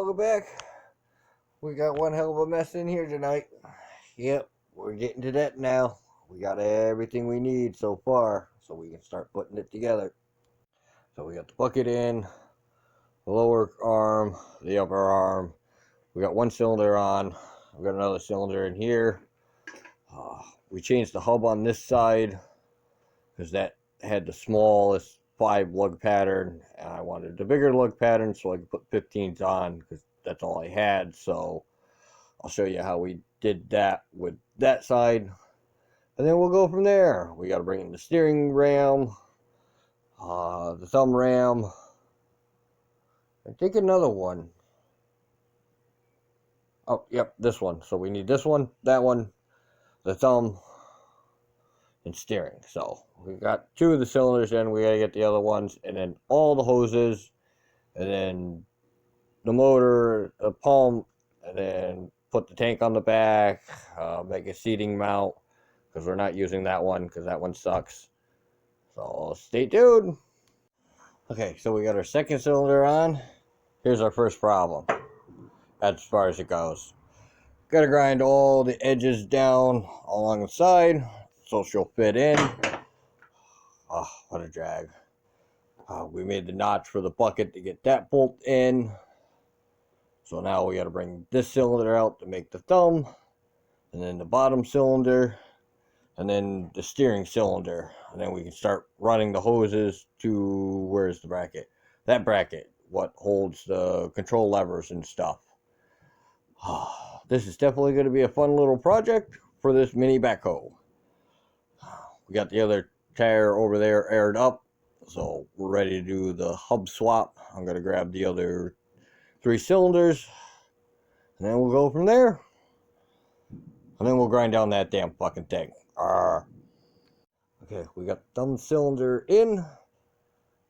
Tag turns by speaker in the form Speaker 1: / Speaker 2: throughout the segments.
Speaker 1: welcome back. We got one hell of a mess in here tonight. Yep, we're getting to that now. We got everything we need so far, so we can start putting it together. So we got the bucket in, the lower arm, the upper arm. We got one cylinder on. We got another cylinder in here. We changed the hub on this side because that had the smallest 5 lug pattern, and I wanted the bigger lug pattern so I could put 15s on because that's all I had. So I'll show you how we did that with that side, and then we'll go from there. We got to bring in the steering ram, the thumb ram, I think another one. Oh, yep, this one. So we need this one, that one, the thumb, and steering. So we got 2 of the cylinders in, we gotta get the other ones, and then all the hoses, and then the motor, the pump, and then put the tank on the back, make a seating mount, because we're not using that one, because that one sucks. So stay tuned. Okay, so we got our second cylinder on. Here's our first problem, as far as it goes. Gotta grind all the edges down along the side so she'll fit in. Oh, what a drag. We made the notch for the bucket to get that bolt in. So now we got to bring this cylinder out to make the thumb, and then the bottom cylinder, and then the steering cylinder. And then we can start running the hoses to, where's the bracket? That bracket, what holds the control levers and stuff. This is definitely going to be a fun little project for this mini backhoe. We got the other tire over there aired up, so we're ready to do the hub swap. I'm going to grab the other 3 cylinders, and then we'll go from there. And then we'll grind down that damn fucking thing. Okay, we got the thumb cylinder in.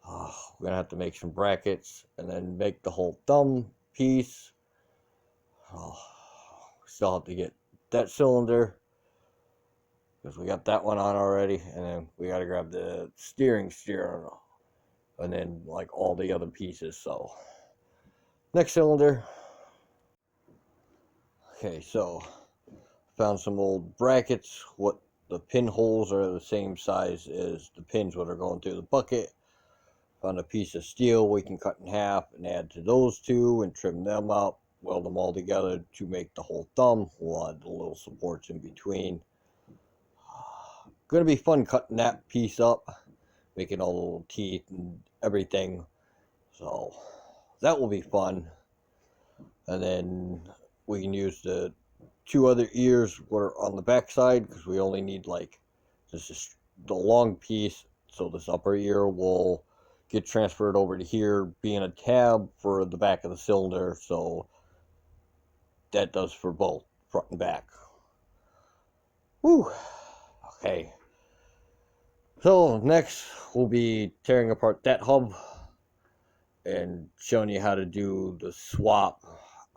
Speaker 1: We're going to have to make some brackets, and then make the whole thumb piece. We still have to get that cylinder, because we got that one on already, and then we got to grab the steering, and then like all the other pieces. So next cylinder. Okay, so found some old brackets. What the pinholes are the same size as the pins that are going through the bucket. Found a piece of steel we can cut in half and add to those 2 and trim them up, weld them all together to make the whole thumb. We'll add the little supports in between. Gonna be fun cutting that piece up, making all the little teeth and everything. So that will be fun. And then we can use the 2 other ears that are on the back side, because we only need like just the long piece. So this upper ear will get transferred over to here, being a tab for the back of the cylinder. So that does for both front and back. Whew. Okay. So next we'll be tearing apart that hub and showing you how to do the swap.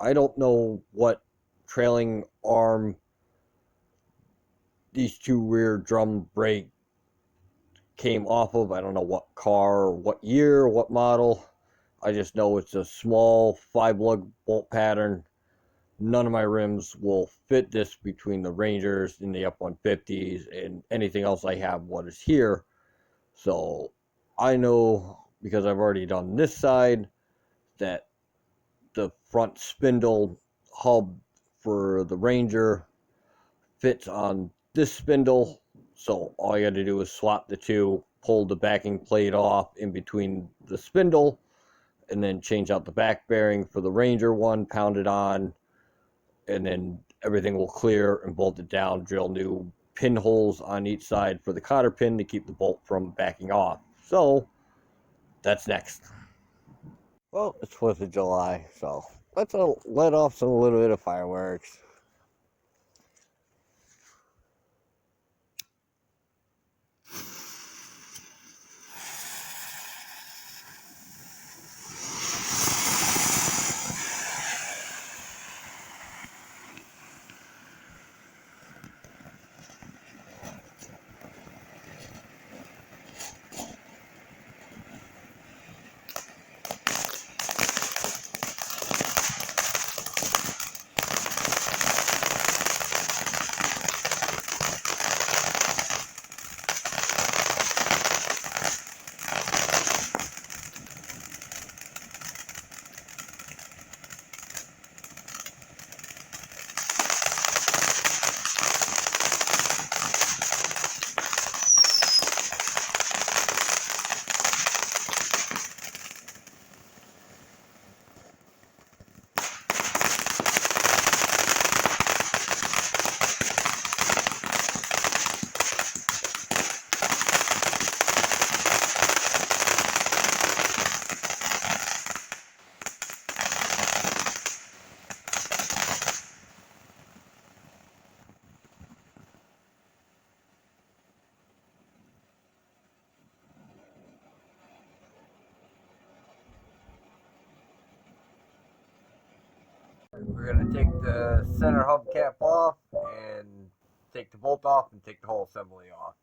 Speaker 1: I don't know what trailing arm these 2 rear drum brake came off of. I don't know what car, what year, what model. I just know it's a small 5 lug bolt pattern. None of my rims will fit this between the Rangers and the F-150s and anything else I have what is here. So I know, because I've already done this side, that the front spindle hub for the Ranger fits on this spindle. So all I got to do is swap the 2, pull the backing plate off in between the spindle, and then change out the back bearing for the Ranger one, pound it on, and then everything will clear and bolt it down, drill new pinholes on each side for the cotter pin to keep the bolt from backing off. So that's next. Well, it's 4th of July, so let's let off a little bit of fireworks. We're going to take the center hubcap off and take the bolt off and take the whole assembly off.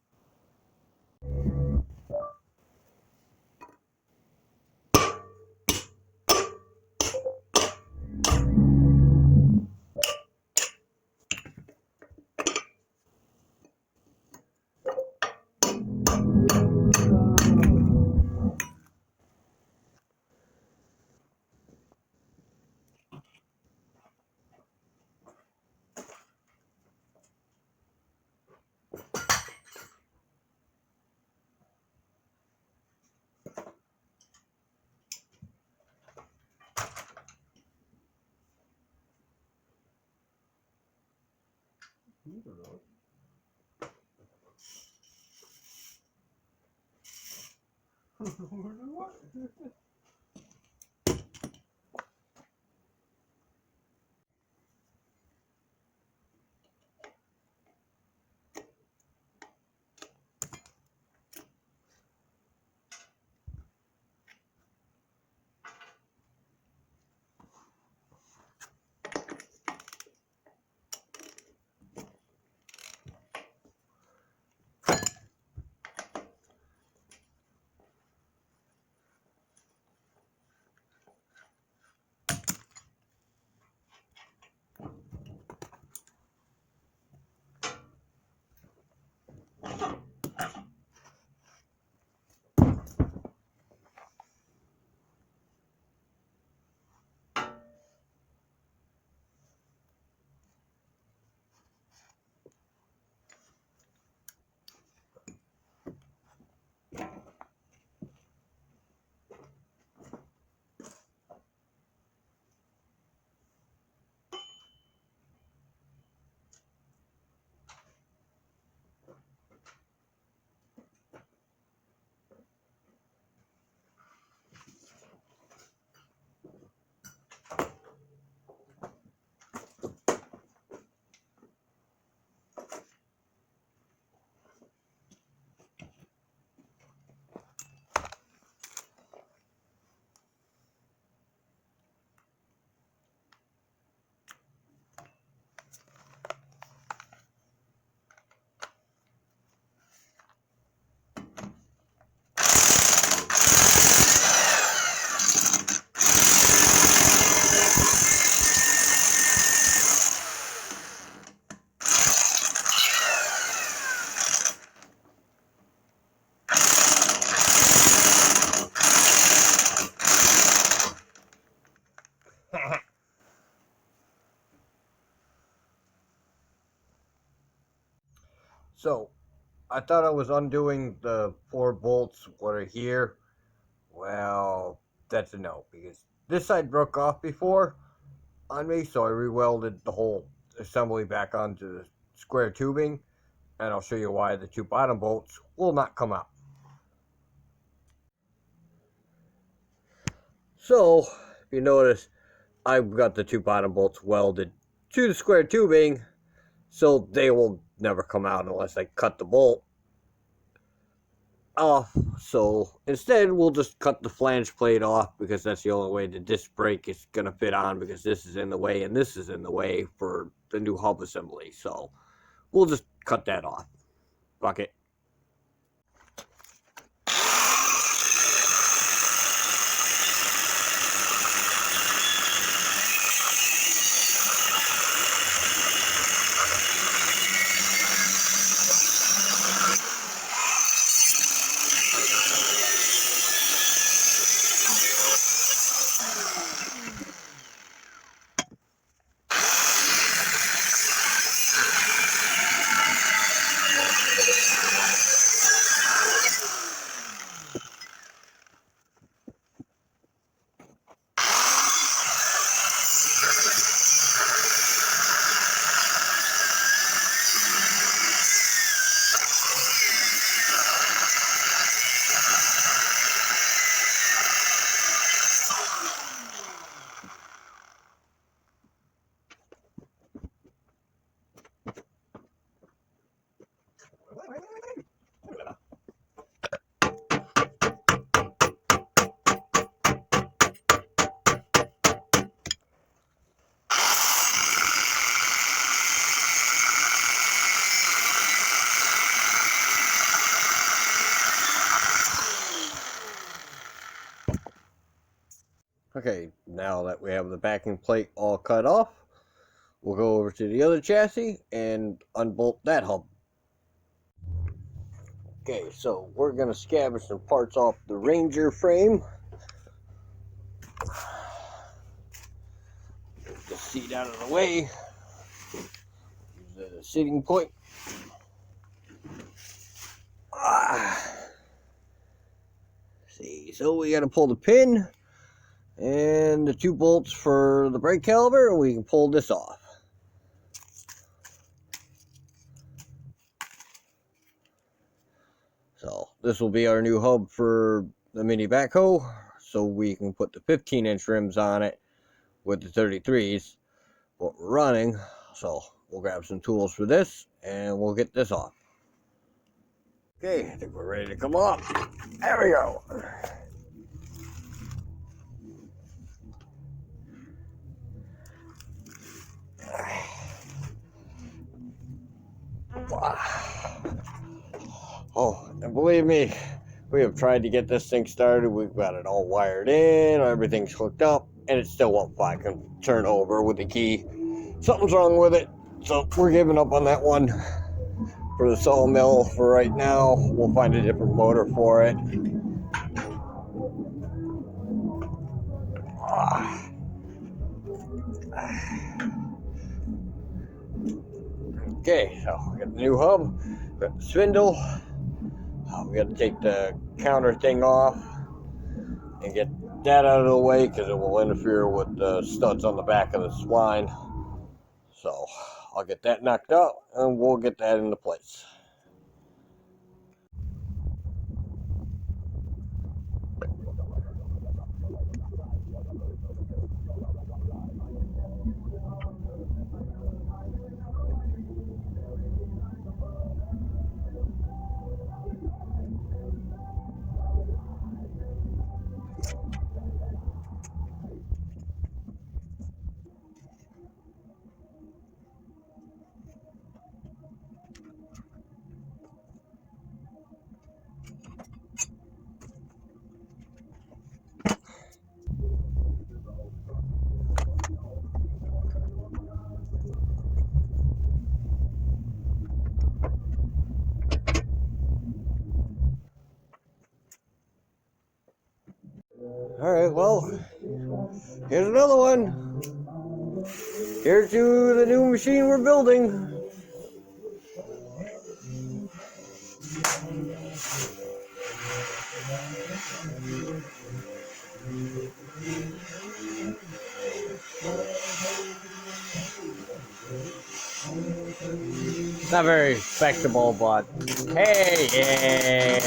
Speaker 1: So, I thought I was undoing the 4 bolts what are here. Well, that's a no, because this side broke off before on me, so I re-welded the whole assembly back onto the square tubing, and I'll show you why the 2 bottom bolts will not come out. So, if you notice, I've got the 2 bottom bolts welded to the square tubing, so they will never come out unless I cut the bolt off. So instead we'll just cut the flange plate off, because that's the only way the disc brake is going to fit on, because this is in the way and this is in the way for the new hub assembly. So we'll just cut that off. Fuck it. Okay, now that we have the backing plate all cut off, we'll go over to the other chassis and unbolt that hub. Okay, so we're going to scavenge some parts off the Ranger frame. Move the seat out of the way. Use the seating point. See, so we got to pull the pin and the 2 bolts for the brake caliper, and we can pull this off. So this will be our new hub for the mini backhoe, so we can put the 15-inch rims on it with the 33s, what we're running. So we'll grab some tools for this and we'll get this off. Okay, I think we're ready to come off. There we go. Oh, and believe me, we have tried to get this thing started. We've got it all wired in, everything's hooked up, and it still won't fucking turn over with the key. Something's wrong with it, so we're giving up on that one for the sawmill for right now. We'll find a different motor for it. Okay, so we got the new hub, we got the spindle. We got to take the counter thing off and get that out of the way because it will interfere with the studs on the back of the spline. So I'll get that knocked out and we'll get that into place. Alright, well, here's another one. Here's to the new machine we're building. Not very respectable, but hey, yay!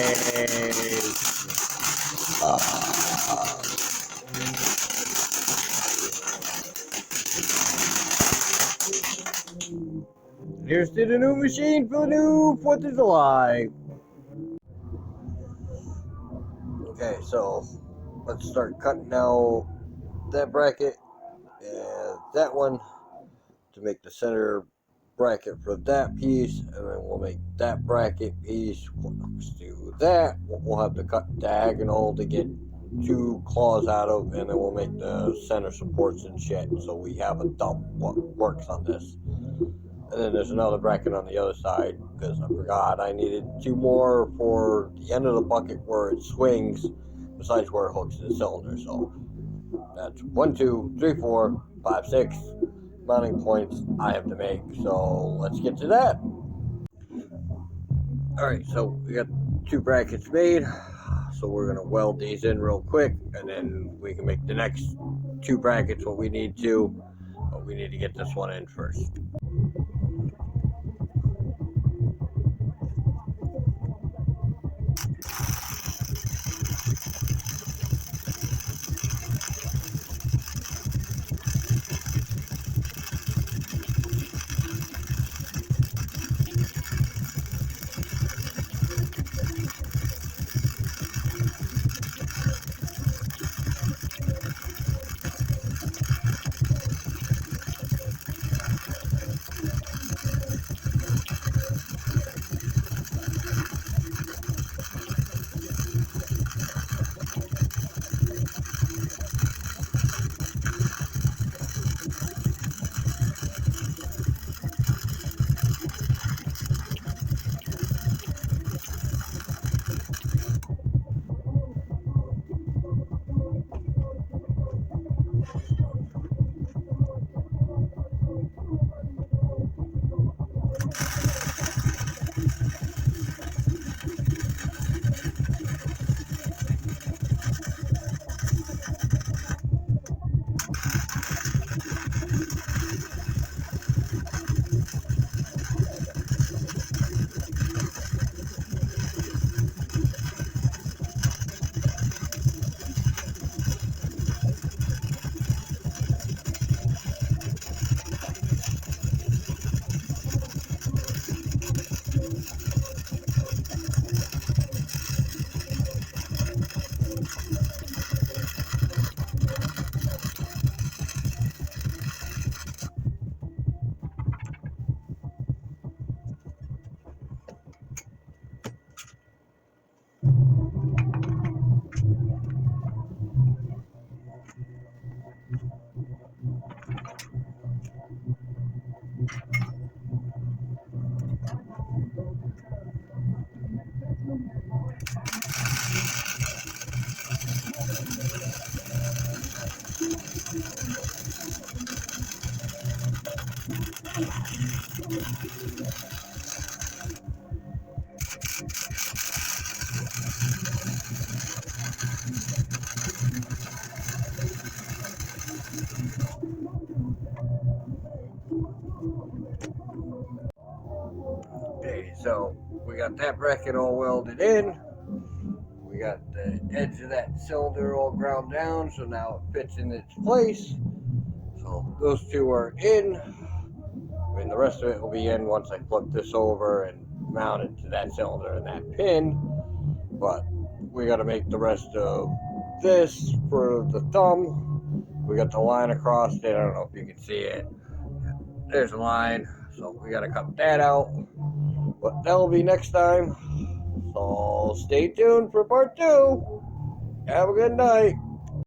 Speaker 1: Here's to the new machine for the new 4th of July. Okay, so let's start cutting out that bracket and that one to make the center bracket for that piece, and then we'll make that bracket piece. Let's do that. We'll have to cut diagonal to get 2 claws out of, and then we'll make the center supports and shit, so we have a dump what works on this. And then there's another bracket on the other side because I forgot I needed 2 more for the end of the bucket where it swings, besides where it hooks to the cylinder. So that's 1, 2, 3, 4, 5, 6 mounting points I have to make. So let's get to that. Alright, so we got 2 brackets made. So we're going to weld these in real quick, and then we can make the next 2 brackets what we need to. But we need to get this one in first. got that bracket all welded in. We got the edge of that cylinder all ground down, so now it fits in its place. So those two are in. And the rest of it will be in once I flip this over and mount it to that cylinder and that pin. But we got to make the rest of this for the thumb. We got the line across it. I don't know if you can see it. There's a line, so we got to cut that out. But that'll be next time. So stay tuned for part 2. Have a good night.